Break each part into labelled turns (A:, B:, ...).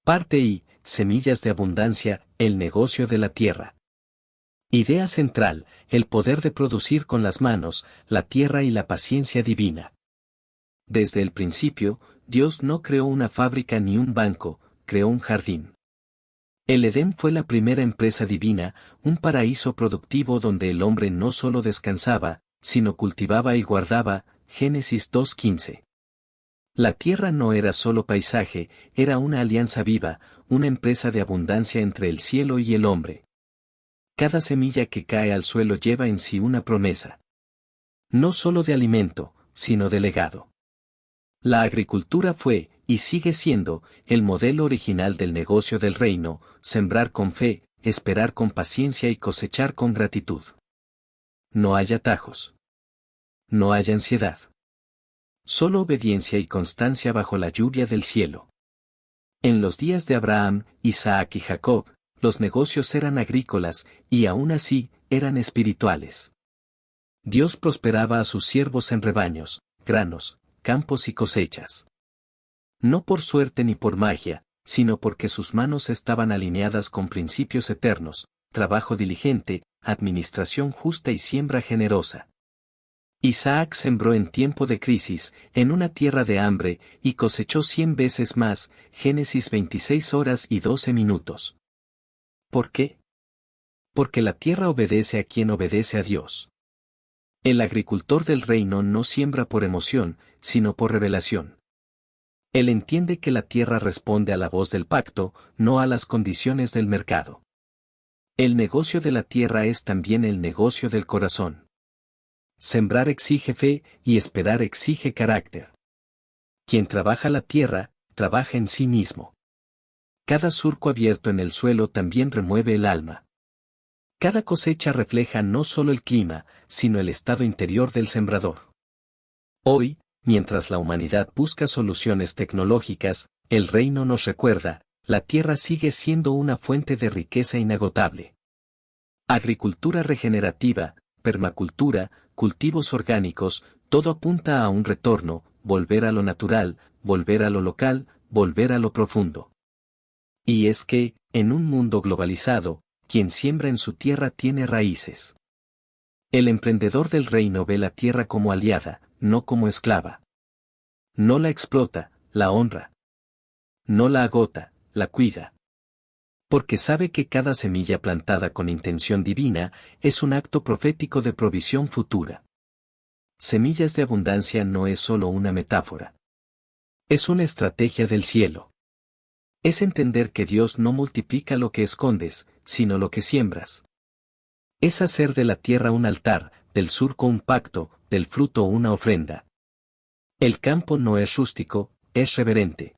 A: Parte I, Semillas de abundancia, el negocio de la tierra. Idea central, el poder de producir con las manos, la tierra y la paciencia divina. Desde el principio, Dios no creó una fábrica ni un banco, creó un jardín. El Edén fue la primera empresa divina, un paraíso productivo donde el hombre no solo descansaba, sino cultivaba y guardaba, Génesis 2:15. La tierra no era solo paisaje, era una alianza viva, una empresa de abundancia entre el cielo y el hombre. Cada semilla que cae al suelo lleva en sí una promesa. No solo de alimento, sino de legado. La agricultura fue, y sigue siendo, el modelo original del negocio del reino, sembrar con fe, esperar con paciencia y cosechar con gratitud. No hay atajos. No hay ansiedad. Solo obediencia y constancia bajo la lluvia del cielo. En los días de Abraham, Isaac y Jacob, los negocios eran agrícolas, y aún así, eran espirituales. Dios prosperaba a sus siervos en rebaños, granos, campos y cosechas. No por suerte ni por magia, sino porque sus manos estaban alineadas con principios eternos, trabajo diligente, administración justa y siembra generosa. Isaac sembró en tiempo de crisis, en una tierra de hambre, y cosechó 100 veces más, Génesis 26 horas y 12 minutos. ¿Por qué? Porque la tierra obedece a quien obedece a Dios. El agricultor del reino no siembra por emoción, sino por revelación. Él entiende que la tierra responde a la voz del pacto, no a las condiciones del mercado. El negocio de la tierra es también el negocio del corazón. Sembrar exige fe y esperar exige carácter. Quien trabaja la tierra, trabaja en sí mismo. Cada surco abierto en el suelo también remueve el alma. Cada cosecha refleja no solo el clima, sino el estado interior del sembrador. Hoy, mientras la humanidad busca soluciones tecnológicas, el reino nos recuerda, la tierra sigue siendo una fuente de riqueza inagotable. Agricultura regenerativa, permacultura, cultivos orgánicos, todo apunta a un retorno, volver a lo natural, volver a lo local, volver a lo profundo. Y es que, en un mundo globalizado, quien siembra en su tierra tiene raíces. El emprendedor del reino ve la tierra como aliada, no como esclava. No la explota, la honra. No la agota, la cuida. Porque sabe que cada semilla plantada con intención divina es un acto profético de provisión futura. Semillas de abundancia no es solo una metáfora. Es una estrategia del cielo. Es entender que Dios no multiplica lo que escondes, sino lo que siembras. Es hacer de la tierra un altar, del surco un pacto, del fruto una ofrenda. El campo no es rústico, es reverente.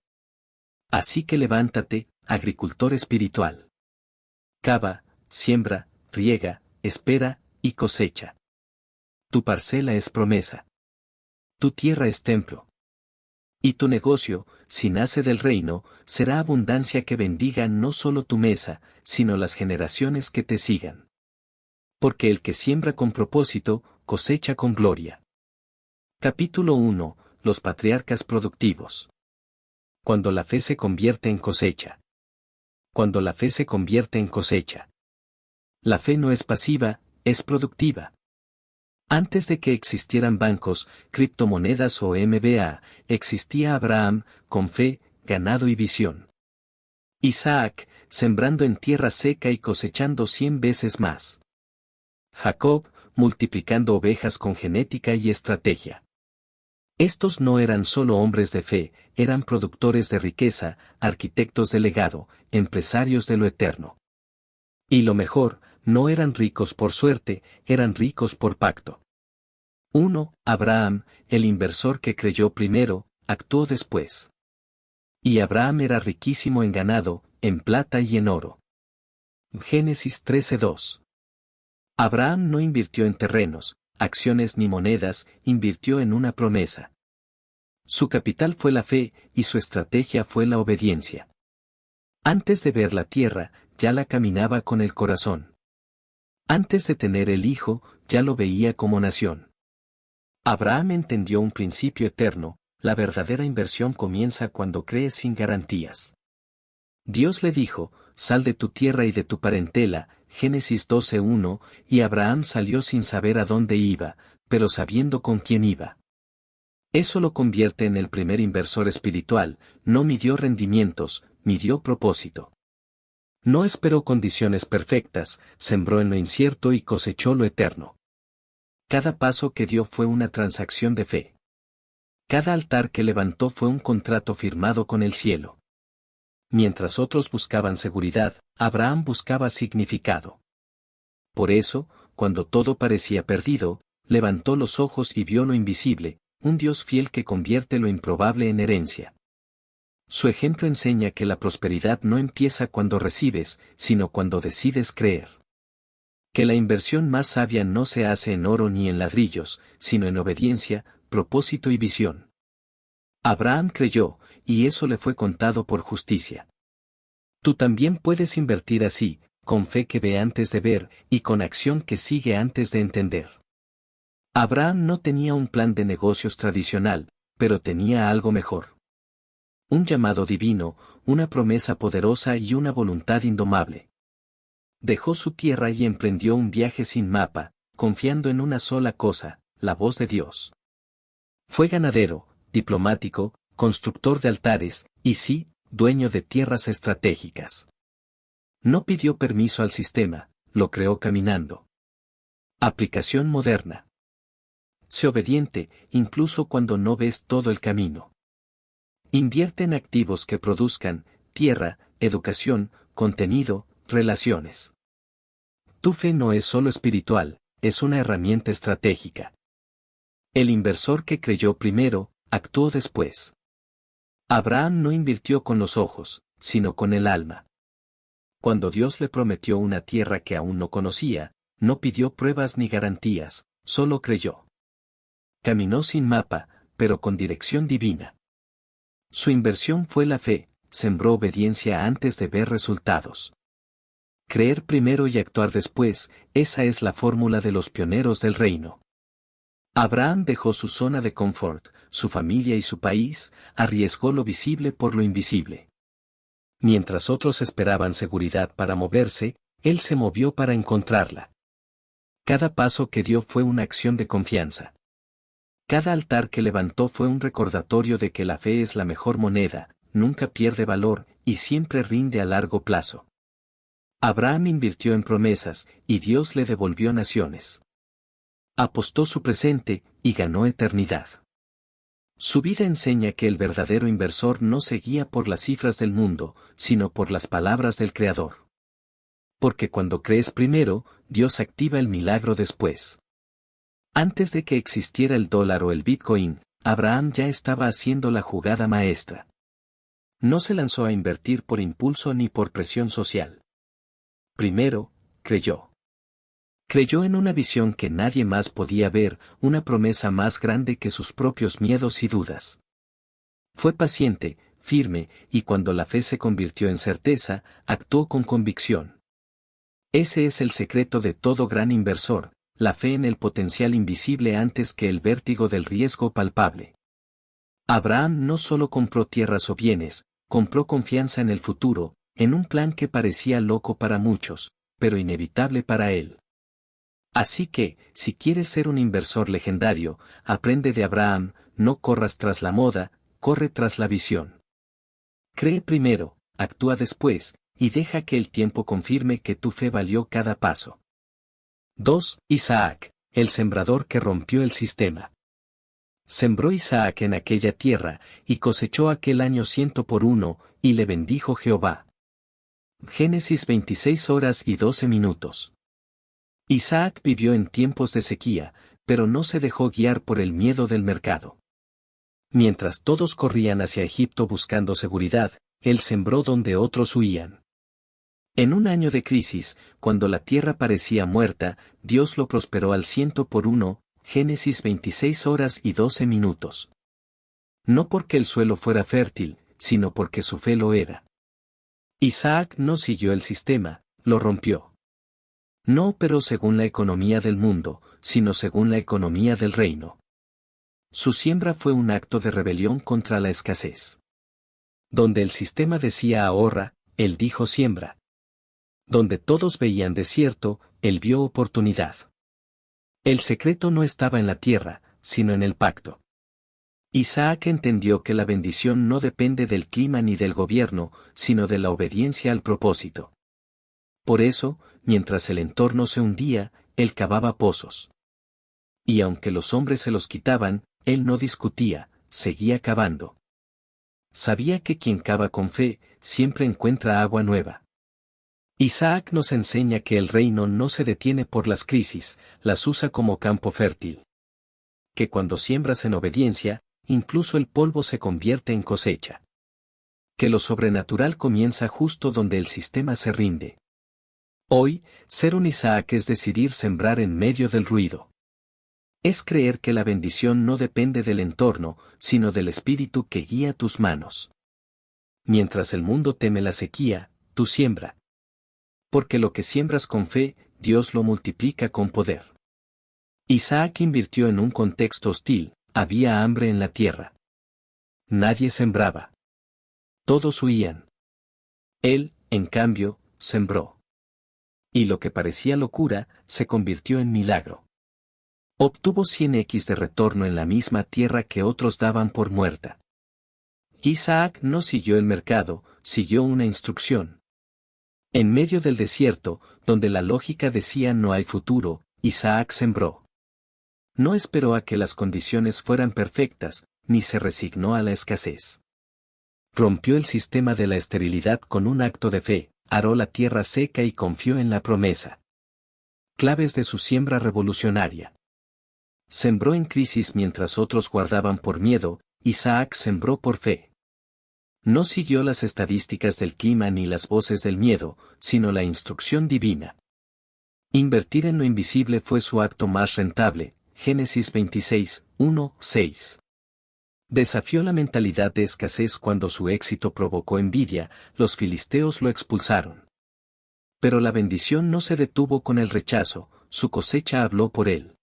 A: Así que levántate, agricultor espiritual. Cava, siembra, riega, espera, y cosecha. Tu parcela es promesa. Tu tierra es templo. Y tu negocio, si nace del reino, será abundancia que bendiga no solo tu mesa, sino las generaciones que te sigan. Porque el que siembra con propósito, cosecha con gloria. Capítulo 1. Los patriarcas productivos. Cuando la fe se convierte en cosecha. Cuando la fe se convierte en cosecha. La fe no es pasiva, es productiva. Antes de que existieran bancos, criptomonedas o MBA, existía Abraham, con fe, ganado y visión. Isaac, sembrando en tierra seca y cosechando 100 veces más. Jacob, multiplicando ovejas con genética y estrategia. Estos no eran solo hombres de fe, eran productores de riqueza, arquitectos de legado, empresarios de lo eterno. Y lo mejor, no eran ricos por suerte, eran ricos por pacto. 1. Abraham, el inversor que creyó primero, actuó después. Y Abraham era riquísimo en ganado, en plata y en oro. Génesis 13:2. Abraham no invirtió en terrenos, acciones ni monedas, invirtió en una promesa. Su capital fue la fe, y su estrategia fue la obediencia. Antes de ver la tierra, ya la caminaba con el corazón. Antes de tener el hijo, ya lo veía como nación. Abraham entendió un principio eterno, la verdadera inversión comienza cuando crees sin garantías. Dios le dijo, sal de tu tierra y de tu parentela, Génesis 12:1, y Abraham salió sin saber a dónde iba, pero sabiendo con quién iba. Eso lo convierte en el primer inversor espiritual, no midió rendimientos, midió propósito. No esperó condiciones perfectas, sembró en lo incierto y cosechó lo eterno. Cada paso que dio fue una transacción de fe. Cada altar que levantó fue un contrato firmado con el cielo. Mientras otros buscaban seguridad, Abraham buscaba significado. Por eso, cuando todo parecía perdido, levantó los ojos y vio lo invisible, un Dios fiel que convierte lo improbable en herencia. Su ejemplo enseña que la prosperidad no empieza cuando recibes, sino cuando decides creer. Que la inversión más sabia no se hace en oro ni en ladrillos, sino en obediencia, propósito y visión. Abraham creyó, y eso le fue contado por justicia. Tú también puedes invertir así, con fe que ve antes de ver, y con acción que sigue antes de entender. Abraham no tenía un plan de negocios tradicional, pero tenía algo mejor. Un llamado divino, una promesa poderosa y una voluntad indomable. Dejó su tierra y emprendió un viaje sin mapa, confiando en una sola cosa, la voz de Dios. Fue ganadero, diplomático, constructor de altares, y sí, dueño de tierras estratégicas. No pidió permiso al sistema, lo creó caminando. Aplicación moderna. Sé obediente, incluso cuando no ves todo el camino. Invierte en activos que produzcan tierra, educación, contenido, relaciones. Tu fe no es solo espiritual, es una herramienta estratégica. El inversor que creyó primero, actuó después. Abraham no invirtió con los ojos, sino con el alma. Cuando Dios le prometió una tierra que aún no conocía, no pidió pruebas ni garantías, solo creyó. Caminó sin mapa, pero con dirección divina. Su inversión fue la fe, sembró obediencia antes de ver resultados. Creer primero y actuar después, esa es la fórmula de los pioneros del reino. Abraham dejó su zona de confort, su familia y su país, arriesgó lo visible por lo invisible. Mientras otros esperaban seguridad para moverse, él se movió para encontrarla. Cada paso que dio fue una acción de confianza. Cada altar que levantó fue un recordatorio de que la fe es la mejor moneda, nunca pierde valor, y siempre rinde a largo plazo. Abraham invirtió en promesas, y Dios le devolvió naciones. Apostó su presente, y ganó eternidad. Su vida enseña que el verdadero inversor no se guía por las cifras del mundo, sino por las palabras del Creador. Porque cuando crees primero, Dios activa el milagro después. Antes de que existiera el dólar o el Bitcoin, Abraham ya estaba haciendo la jugada maestra. No se lanzó a invertir por impulso ni por presión social. Primero, creyó. Creyó en una visión que nadie más podía ver, una promesa más grande que sus propios miedos y dudas. Fue paciente, firme, y cuando la fe se convirtió en certeza, actuó con convicción. Ese es el secreto de todo gran inversor, la fe en el potencial invisible antes que el vértigo del riesgo palpable. Abraham no solo compró tierras o bienes, compró confianza en el futuro, en un plan que parecía loco para muchos, pero inevitable para él. Así que, si quieres ser un inversor legendario, aprende de Abraham, no corras tras la moda, corre tras la visión. Cree primero, actúa después, y deja que el tiempo confirme que tu fe valió cada paso. 2. Isaac, el sembrador que rompió el sistema. Sembró Isaac en aquella tierra, y cosechó aquel año 100 por 1, y le bendijo Jehová. Génesis 26:12. Isaac vivió en tiempos de sequía, pero no se dejó guiar por el miedo del mercado. Mientras todos corrían hacia Egipto buscando seguridad, él sembró donde otros huían. En un año de crisis, cuando la tierra parecía muerta, Dios lo prosperó al 100 por 1, Génesis 26:12. No porque el suelo fuera fértil, sino porque su fe lo era. Isaac no siguió el sistema, lo rompió. No operó según la economía del mundo, sino según la economía del reino. Su siembra fue un acto de rebelión contra la escasez. Donde el sistema decía ahorra, él dijo siembra. Donde todos veían desierto, él vio oportunidad. El secreto no estaba en la tierra, sino en el pacto. Isaac entendió que la bendición no depende del clima ni del gobierno, sino de la obediencia al propósito. Por eso, mientras el entorno se hundía, él cavaba pozos. Y aunque los hombres se los quitaban, él no discutía, seguía cavando. Sabía que quien cava con fe, siempre encuentra agua nueva. Isaac nos enseña que el reino no se detiene por las crisis, las usa como campo fértil. Que cuando siembras en obediencia, incluso el polvo se convierte en cosecha. Que lo sobrenatural comienza justo donde el sistema se rinde. Hoy, ser un Isaac es decidir sembrar en medio del ruido. Es creer que la bendición no depende del entorno, sino del espíritu que guía tus manos. Mientras el mundo teme la sequía, tú siembra. Porque lo que siembras con fe, Dios lo multiplica con poder. Isaac invirtió en un contexto hostil, había hambre en la tierra. Nadie sembraba. Todos huían. Él, en cambio, sembró. Y lo que parecía locura, se convirtió en milagro. Obtuvo 100x de retorno en la misma tierra que otros daban por muerta. Isaac no siguió el mercado, siguió una instrucción. En medio del desierto, donde la lógica decía no hay futuro, Isaac sembró. No esperó a que las condiciones fueran perfectas, ni se resignó a la escasez. Rompió el sistema de la esterilidad con un acto de fe, aró la tierra seca y confió en la promesa. Claves de su siembra revolucionaria. Sembró en crisis mientras otros guardaban por miedo, Isaac sembró por fe. No siguió las estadísticas del clima ni las voces del miedo, sino la instrucción divina. Invertir en lo invisible fue su acto más rentable, Génesis 26, 1, 6. Desafió la mentalidad de escasez cuando su éxito provocó envidia, los filisteos lo expulsaron. Pero la bendición no se detuvo con el rechazo, su cosecha habló por él.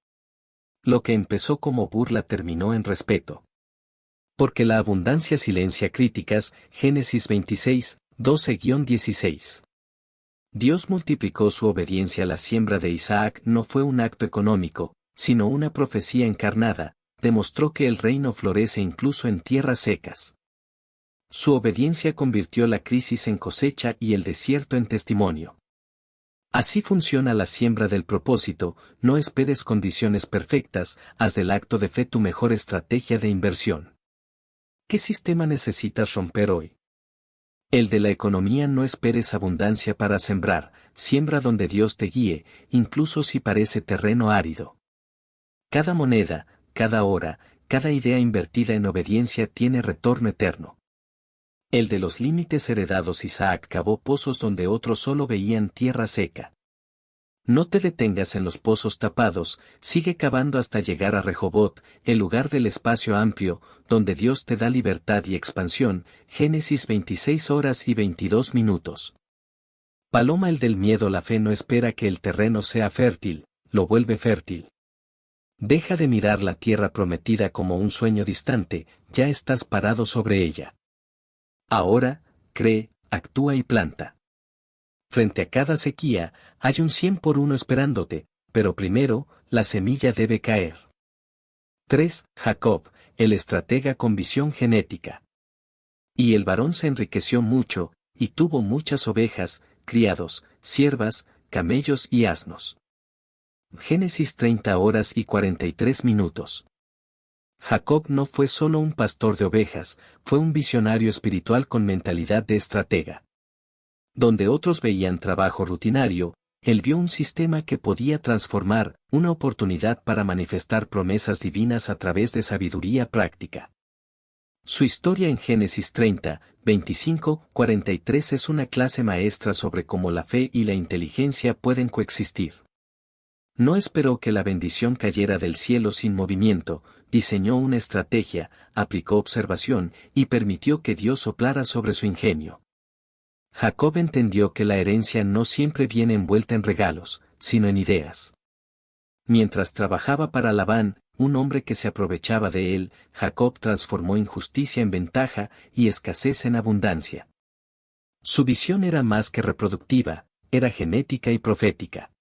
A: Lo que empezó como burla terminó en respeto. Porque la abundancia silencia críticas, Génesis 26, 12-16. Dios multiplicó su obediencia a la siembra de Isaac no fue un acto económico, sino una profecía encarnada, demostró que el reino florece incluso en tierras secas. Su obediencia convirtió la crisis en cosecha y el desierto en testimonio. Así funciona la siembra del propósito, no esperes condiciones perfectas, haz del acto de fe tu mejor estrategia de inversión. ¿Qué sistema necesitas romper hoy? El de la economía. No esperes abundancia para sembrar, siembra donde Dios te guíe, incluso si parece terreno árido. Cada moneda, cada hora, cada idea invertida en obediencia tiene retorno eterno. El de los límites heredados. Isaac cavó pozos donde otros solo veían tierra seca. No te detengas en los pozos tapados, sigue cavando hasta llegar a Rehobot, el lugar del espacio amplio, donde Dios te da libertad y expansión, Génesis 26:22. Paloma. El del miedo. La fe no espera que el terreno sea fértil, lo vuelve fértil. Deja de mirar la tierra prometida como un sueño distante, ya estás parado sobre ella. Ahora, cree, actúa y planta. Frente a cada sequía, hay un 100 por 1 esperándote, pero primero, la semilla debe caer. 3. Jacob, el estratega con visión genética. Y el varón se enriqueció mucho, y tuvo muchas ovejas, criados, siervas, camellos y asnos. Génesis 30:43. Jacob no fue solo un pastor de ovejas, fue un visionario espiritual con mentalidad de estratega. Donde otros veían trabajo rutinario, él vio un sistema que podía transformar, una oportunidad para manifestar promesas divinas a través de sabiduría práctica. Su historia en Génesis 30:25-43 es una clase maestra sobre cómo la fe y la inteligencia pueden coexistir. No esperó que la bendición cayera del cielo sin movimiento, diseñó una estrategia, aplicó observación y permitió que Dios soplara sobre su ingenio. Jacob entendió que la herencia no siempre viene envuelta en regalos, sino en ideas. Mientras trabajaba para Labán, un hombre que se aprovechaba de él, Jacob transformó injusticia en ventaja y escasez en abundancia. Su visión era más que reproductiva, era genética y profética.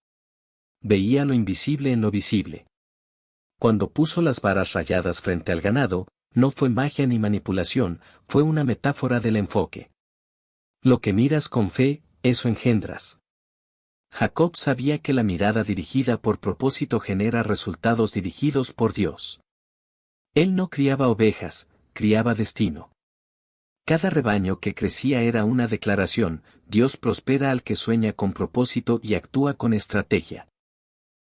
A: Veía lo invisible en lo visible. Cuando puso las varas rayadas frente al ganado, no fue magia ni manipulación, fue una metáfora del enfoque. Lo que miras con fe, eso engendras. Jacob sabía que la mirada dirigida por propósito genera resultados dirigidos por Dios. Él no criaba ovejas, criaba destino. Cada rebaño que crecía era una declaración: Dios prospera al que sueña con propósito y actúa con estrategia.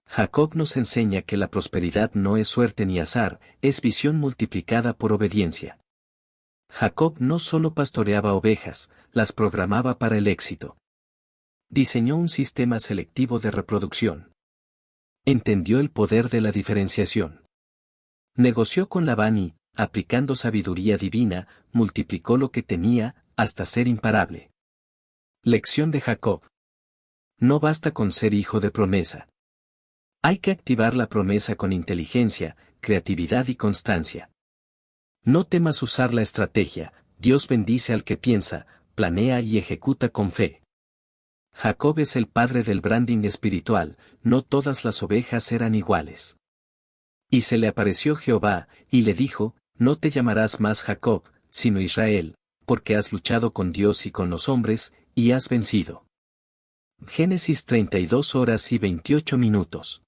A: Jacob nos enseña que la prosperidad no es suerte ni azar, es visión multiplicada por obediencia. Jacob no solo pastoreaba ovejas, las programaba para el éxito. Diseñó un sistema selectivo de reproducción. Entendió el poder de la diferenciación. Negoció con Labán y, aplicando sabiduría divina, multiplicó lo que tenía, hasta ser imparable. Lección de Jacob. No basta con ser hijo de promesa. Hay que activar la promesa con inteligencia, creatividad y constancia. No temas usar la estrategia: Dios bendice al que piensa, planea y ejecuta con fe. Jacob es el padre del branding espiritual, no todas las ovejas eran iguales. Y se le apareció Jehová, y le dijo: no te llamarás más Jacob, sino Israel, porque has luchado con Dios y con los hombres, y has vencido. Génesis 32:28.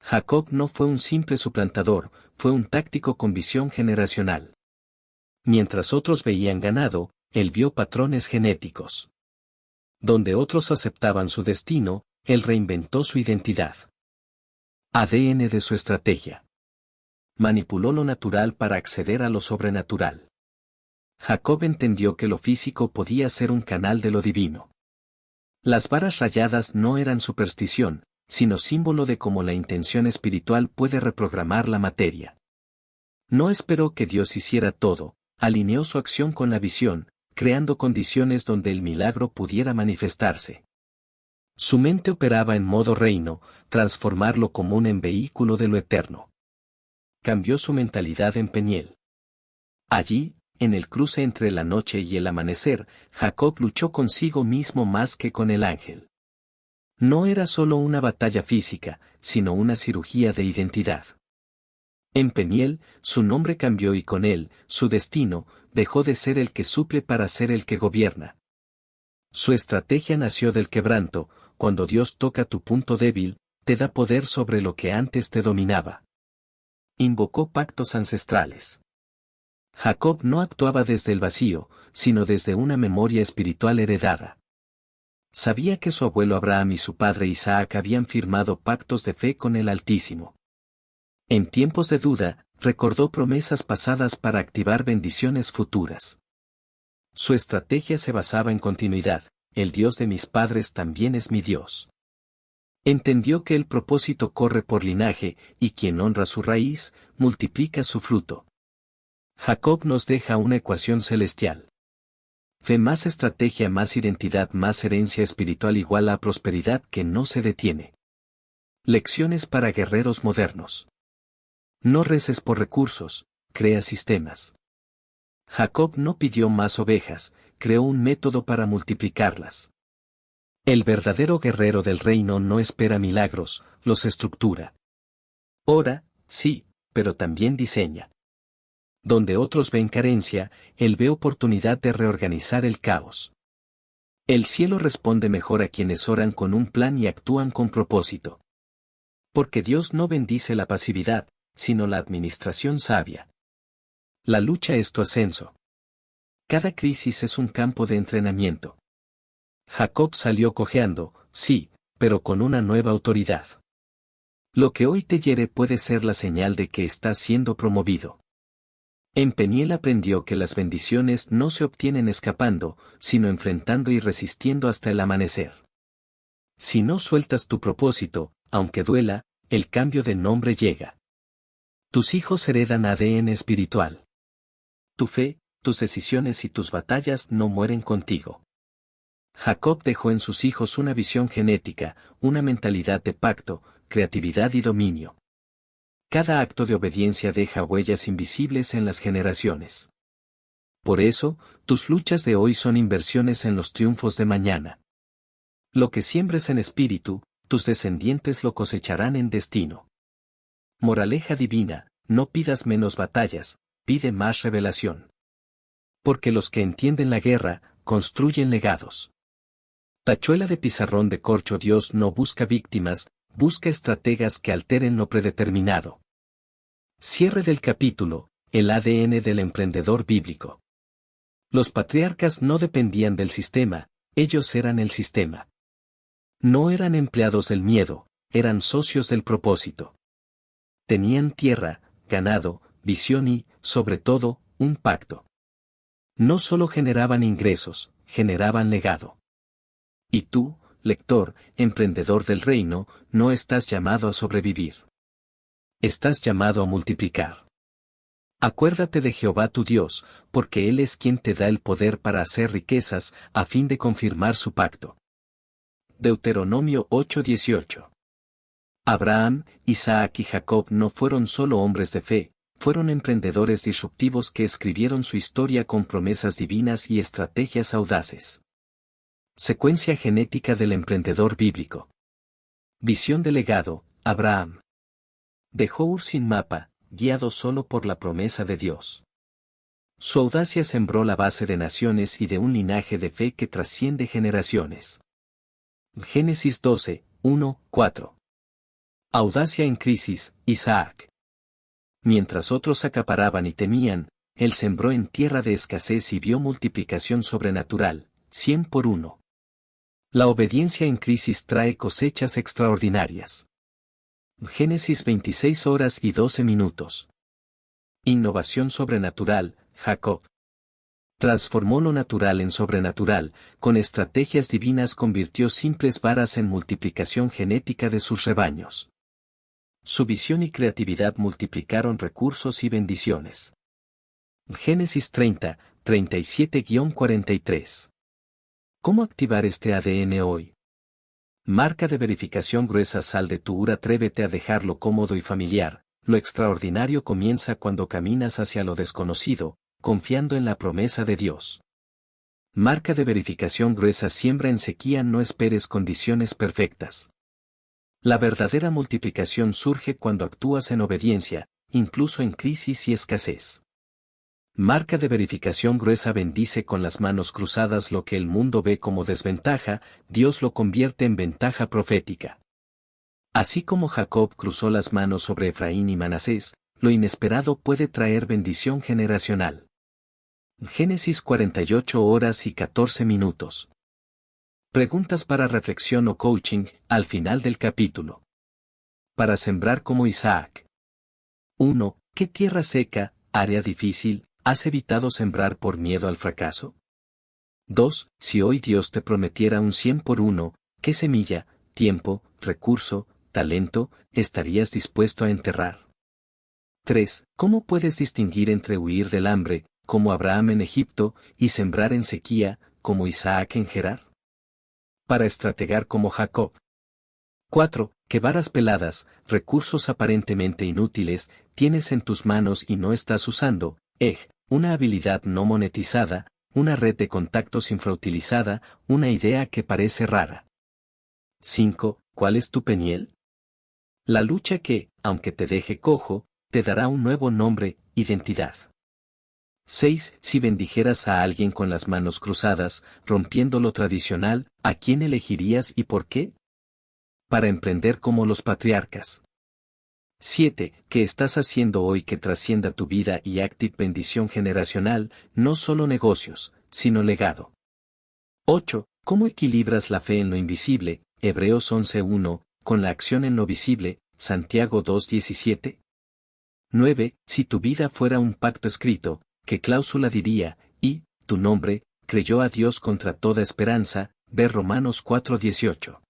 A: Jacob no fue un simple suplantador, fue un táctico con visión generacional. Mientras otros veían ganado, él vio patrones genéticos. Donde otros aceptaban su destino, él reinventó su identidad. ADN de su estrategia. Manipuló lo natural para acceder a lo sobrenatural. Jacob entendió que lo físico podía ser un canal de lo divino. Las varas rayadas no eran superstición, sino símbolo de cómo la intención espiritual puede reprogramar la materia. No esperó que Dios hiciera todo, alineó su acción con la visión, creando condiciones donde el milagro pudiera manifestarse. Su mente operaba en modo reino, transformar lo común en vehículo de lo eterno. Cambió su mentalidad en Peniel. Allí, en el cruce entre la noche y el amanecer, Jacob luchó consigo mismo más que con el ángel. No era solo una batalla física, sino una cirugía de identidad. En Peniel, su nombre cambió y con él, su destino, dejó de ser el que suple para ser el que gobierna. Su estrategia nació del quebranto: cuando Dios toca tu punto débil, te da poder sobre lo que antes te dominaba. Invocó pactos ancestrales. Jacob no actuaba desde el vacío, sino desde una memoria espiritual heredada. Sabía que su abuelo Abraham y su padre Isaac habían firmado pactos de fe con el Altísimo. En tiempos de duda, recordó promesas pasadas para activar bendiciones futuras. Su estrategia se basaba en continuidad: el Dios de mis padres también es mi Dios. Entendió que el propósito corre por linaje, y quien honra su raíz, multiplica su fruto. Jacob nos deja una ecuación celestial. Fe más estrategia más identidad más herencia espiritual igual a prosperidad que no se detiene. Lecciones para guerreros modernos. No reces por recursos, crea sistemas. Jacob no pidió más ovejas, creó un método para multiplicarlas. El verdadero guerrero del reino no espera milagros, los estructura. Ora, sí, pero también diseña. Donde otros ven carencia, él ve oportunidad de reorganizar el caos. El cielo responde mejor a quienes oran con un plan y actúan con propósito. Porque Dios no bendice la pasividad, sino la administración sabia. La lucha es tu ascenso. Cada crisis es un campo de entrenamiento. Jacob salió cojeando, sí, pero con una nueva autoridad. Lo que hoy te hiere puede ser la señal de que estás siendo promovido. En Peniel aprendió que las bendiciones no se obtienen escapando, sino enfrentando y resistiendo hasta el amanecer. Si no sueltas tu propósito, aunque duela, el cambio de nombre llega. Tus hijos heredan ADN espiritual. Tu fe, tus decisiones y tus batallas no mueren contigo. Jacob dejó en sus hijos una visión genética, una mentalidad de pacto, creatividad y dominio. Cada acto de obediencia deja huellas invisibles en las generaciones. Por eso, tus luchas de hoy son inversiones en los triunfos de mañana. Lo que siembres en espíritu, tus descendientes lo cosecharán en destino. Moraleja divina, no pidas menos batallas, pide más revelación. Porque los que entienden la guerra, construyen legados. Tachuela de pizarrón de corcho. Dios no busca víctimas, busca estrategas que alteren lo predeterminado. Cierre del capítulo, el ADN del emprendedor bíblico. Los patriarcas no dependían del sistema, ellos eran el sistema. No eran empleados del miedo, eran socios del propósito. Tenían tierra, ganado, visión y, sobre todo, un pacto. No solo generaban ingresos, generaban legado. Y tú, lector, emprendedor del reino, no estás llamado a sobrevivir. Estás llamado a multiplicar. Acuérdate de Jehová tu Dios, porque Él es quien te da el poder para hacer riquezas, a fin de confirmar su pacto. Deuteronomio 8:18. Abraham, Isaac y Jacob no fueron solo hombres de fe, fueron emprendedores disruptivos que escribieron su historia con promesas divinas y estrategias audaces. Secuencia genética del emprendedor bíblico. Visión de legado. Abraham dejó Ur sin mapa, guiado solo por la promesa de Dios. Su audacia sembró la base de naciones y de un linaje de fe que trasciende generaciones. Génesis 12, 1, 4. Audacia en crisis. Isaac. Mientras otros acaparaban y temían, él sembró en tierra de escasez y vio multiplicación sobrenatural, 100 por 1. La obediencia en crisis trae cosechas extraordinarias. Génesis 26 horas y 12 minutos. Innovación sobrenatural. Jacob transformó lo natural en sobrenatural, con estrategias divinas convirtió simples varas en multiplicación genética de sus rebaños. Su visión y creatividad multiplicaron recursos y bendiciones. Génesis 30, 37-43. ¿Cómo activar este ADN hoy? Marca de verificación gruesa. Sal de tu Ur, atrévete a dejarlo cómodo y familiar. Lo extraordinario comienza cuando caminas hacia lo desconocido, confiando en la promesa de Dios. Marca de verificación gruesa. Siembra en sequía, no esperes condiciones perfectas. La verdadera multiplicación surge cuando actúas en obediencia, incluso en crisis y escasez. Marca de verificación gruesa. Bendice con las manos cruzadas. Lo que el mundo ve como desventaja, Dios lo convierte en ventaja profética. Así como Jacob cruzó las manos sobre Efraín y Manasés, lo inesperado puede traer bendición generacional. Génesis 48 horas y 14 minutos. Preguntas para reflexión o coaching, al final del capítulo. Para sembrar como Isaac. 1. ¿Qué tierra seca, área difícil, has evitado sembrar por miedo al fracaso? 2. Si hoy Dios te prometiera un 100 por 1, ¿qué semilla, tiempo, recurso, talento, estarías dispuesto a enterrar? 3. ¿Cómo puedes distinguir entre huir del hambre, como Abraham en Egipto, y sembrar en sequía, como Isaac en Gerar? Para estrategar como Jacob. 4. ¿Qué varas peladas, recursos aparentemente inútiles, tienes en tus manos y no estás usando? Una habilidad no monetizada, una red de contactos infrautilizada, una idea que parece rara. 5. ¿Cuál es tu peniel? La lucha que, aunque te deje cojo, te dará un nuevo nombre, identidad. 6. Si bendijeras a alguien con las manos cruzadas, rompiendo lo tradicional, ¿a quién elegirías y por qué? Para emprender como los patriarcas. 7. ¿Qué estás haciendo hoy que trascienda tu vida y active bendición generacional, no solo negocios, sino legado? 8. ¿Cómo equilibras la fe en lo invisible, Hebreos 11:1, con la acción en lo visible, Santiago 2:17? 9. Si tu vida fuera un pacto escrito, ¿qué cláusula diría? Y, tu nombre, creyó a Dios contra toda esperanza, ve Romanos 4:18.